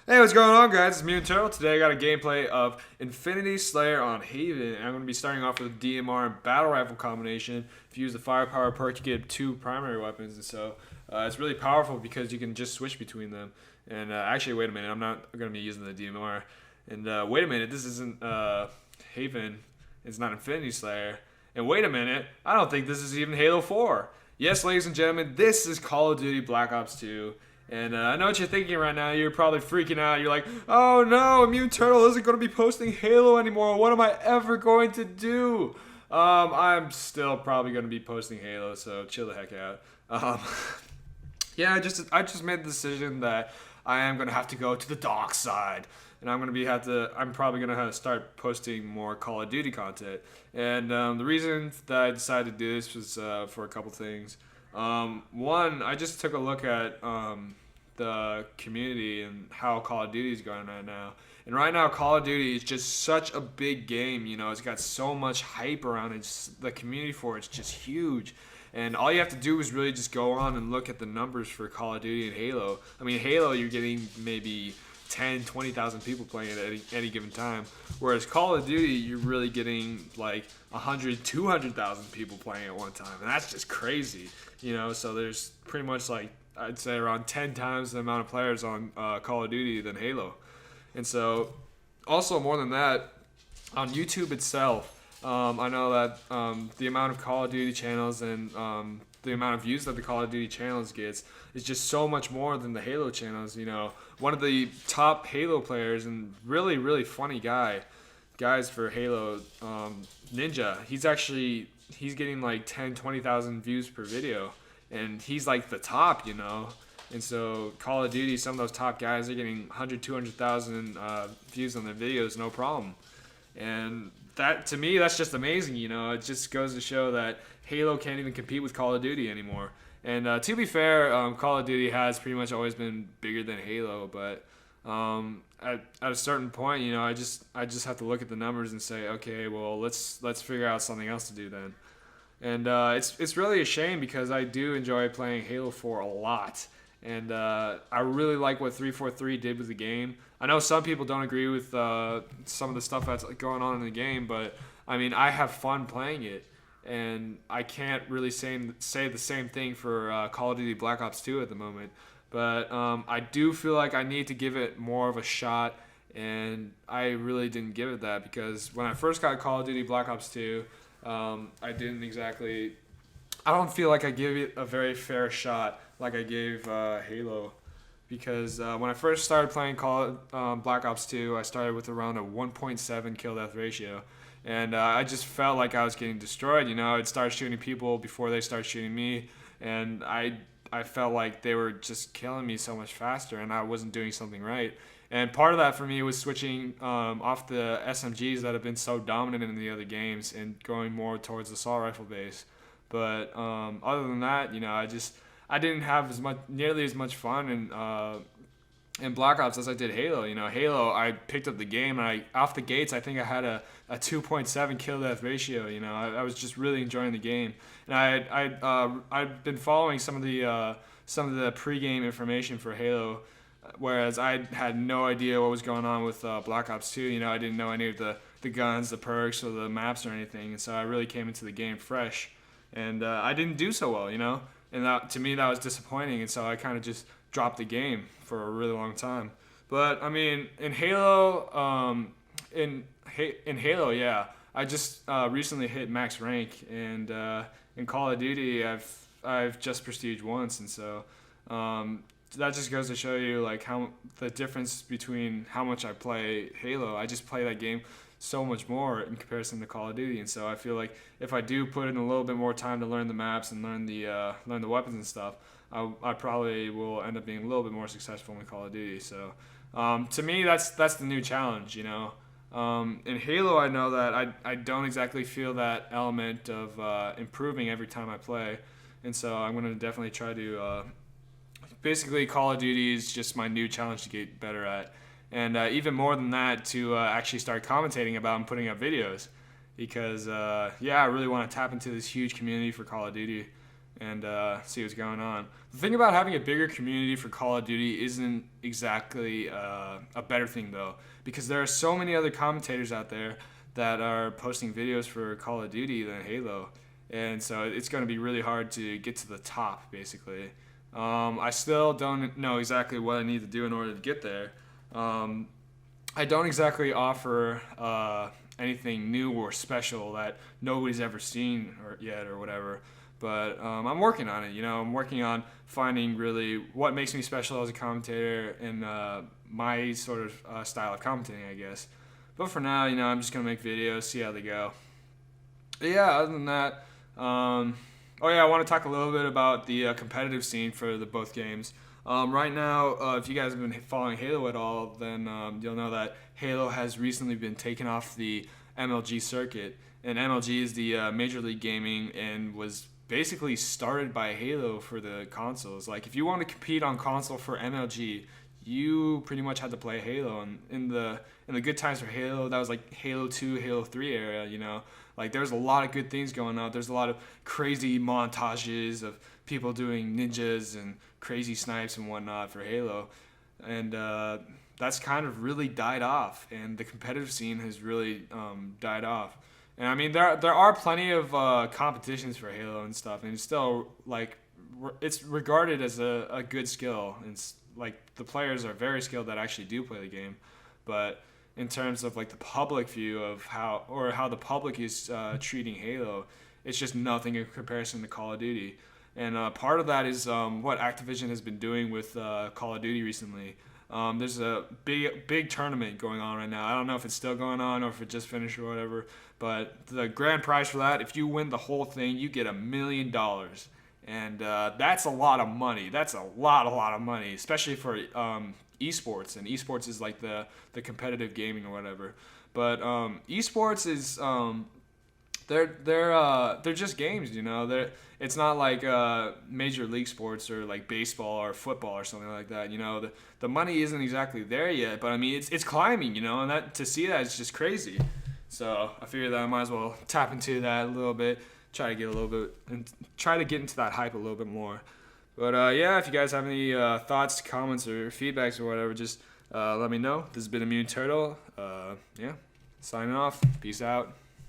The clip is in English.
Hey, what's going on, guys? It's Mutant Turtle. Today I got a gameplay of Infinity Slayer on Haven. And I'm going to be starting off with DMR and Battle Rifle combination. If you use the Firepower perk, you get two primary weapons. And so it's really powerful because you can just switch between them. And actually, wait a minute. I'm not going to be using the DMR. And wait a minute. This isn't Haven. It's not Infinity Slayer. And wait a minute. I don't think this is even Halo 4. Yes, ladies and gentlemen, this is Call of Duty Black Ops 2. And I know what you're thinking right now. You're probably freaking out. You're like, oh no, Immune Turtle isn't going to be posting Halo anymore. What am I ever going to do? I'm still probably going to be posting Halo, so chill the heck out. Yeah, I just made the decision that I am going to have to go to the dark side. And I'm probably going to have to start posting more Call of Duty content. And the reason that I decided to do this was for a couple things. One, I just took a look at the community and how Call of Duty is going right now. And right now, Call of Duty is just such a big game. You know, it's got so much hype around it. The community for it's just huge. And all you have to do is really just go on and look at the numbers for Call of Duty and Halo. I mean, Halo, you're getting maybe 10, 20,000 people playing it at any given time. Whereas Call of Duty, you're really getting like 100, 200,000 people playing at one time. And that's just crazy, you know? So there's pretty much like, I'd say around 10 times the amount of players on Call of Duty than Halo. And so also more than that, on YouTube itself, I know that the amount of Call of Duty channels and the amount of views that the Call of Duty channels gets is just so much more than the Halo channels. You know, one of the top Halo players and really funny guys for Halo, Ninja. He's getting like 10, 20,000 views per video, and he's like the top, you know. And so Call of Duty, some of those top guys are getting 100, 200,000 views on their videos, no problem. And that, to me, that's just amazing, you know. It just goes to show that Halo can't even compete with Call of Duty anymore. And to be fair, Call of Duty has pretty much always been bigger than Halo, but at a certain point, you know, I just have to look at the numbers and say, okay, well, let's figure out something else to do then. And it's really a shame because I do enjoy playing Halo 4 a lot. And I really like what 343 did with the game. I know some people don't agree with some of the stuff that's going on in the game, but I mean, I have fun playing it. And I can't really say the same thing for Call of Duty Black Ops 2 at the moment. But I do feel like I need to give it more of a shot, and I really didn't give it that because when I first got Call of Duty Black Ops 2, I don't feel like I gave it a very fair shot like I gave Halo. Because when I first started playing Black Ops 2, I started with around a 1.7 kill death ratio. And I just felt like I was getting destroyed. You know, I'd start shooting people before they start shooting me. And I felt like they were just killing me so much faster and I wasn't doing something right. And part of that for me was switching off the SMGs that have been so dominant in the other games and going more towards the assault rifle base. But other than that, you know, I didn't have nearly as much fun in Black Ops as I did Halo. You know, Halo, I picked up the game and off the gates, I think I had a 2.7 kill death ratio. You know, I was just really enjoying the game, and I'd been following some of the pregame information for Halo, whereas I had no idea what was going on with Black Ops 2. You know, I didn't know any of the guns, the perks, or the maps or anything, and so I really came into the game fresh, and I didn't do so well. You know. And that, to me, that was disappointing, and so I kind of just dropped the game for a really long time. But I mean, in Halo, in Halo, yeah, I just recently hit max rank, and in Call of Duty, I've just prestige once, and so that just goes to show you like how the difference between how much I play Halo. I just play that game so much more in comparison to Call of Duty, and so I feel like if I do put in a little bit more time to learn the maps and learn the weapons and stuff, I probably will end up being a little bit more successful in Call of Duty. So to me, that's the new challenge, you know. In Halo, I know that I don't exactly feel that element of improving every time I play, and so I'm going to definitely try to basically Call of Duty is just my new challenge to get better at. And even more than that, to actually start commentating about and putting up videos. Because, yeah, I really want to tap into this huge community for Call of Duty. and see what's going on. The thing about having a bigger community for Call of Duty isn't exactly a better thing though, because there are so many other commentators out there that are posting videos for Call of Duty than Halo, and so it's going to be really hard to get to the top basically. I still don't know exactly what I need to do in order to get there. I don't exactly offer anything new or special that nobody's ever seen yet or whatever. But I'm working on it. I'm working on finding really what makes me special as a commentator and my sort of style of commentating, I guess. But for now, I'm just gonna make videos, see how they go. But yeah, other than that, oh yeah, I want to talk a little bit about the competitive scene for the both games. Right now, if you guys have been following Halo at all, then you'll know that Halo has recently been taken off the MLG circuit, and MLG is the Major League Gaming and was basically started by Halo for the consoles. Like if you want to compete on console for MLG, you pretty much had to play Halo. And in the good times for Halo, that was like Halo 2, Halo 3 era. Like there's a lot of good things going on. There's a lot of crazy montages of people doing ninjas and crazy snipes and whatnot for Halo, and that's kind of really died off, and the competitive scene has really died off. And I mean, there are plenty of competitions for Halo and stuff, and it's still like it's regarded as a good skill. And it's like the players are very skilled that actually do play the game, but in terms of like the public view of how the public is treating Halo, it's just nothing in comparison to Call of Duty. And part of that is what Activision has been doing with Call of Duty recently. There's a big tournament going on right now. I don't know if it's still going on or if it just finished or whatever. But the grand prize for that, if you win the whole thing, you get $1 million. And that's a lot of money. That's a lot of money, especially for esports. And esports is like the competitive gaming or whatever. But esports is they're just games, it's not like major league sports or like baseball or football or something like that. The money isn't exactly there yet, but I mean it's climbing, and that to see that is just crazy. So I figured that I might as well tap into that a little bit, try to get into that hype a little bit more. But yeah, if you guys have any thoughts, comments, or feedbacks or whatever, just let me know. This has been Immune Turtle. Yeah, signing off. Peace out.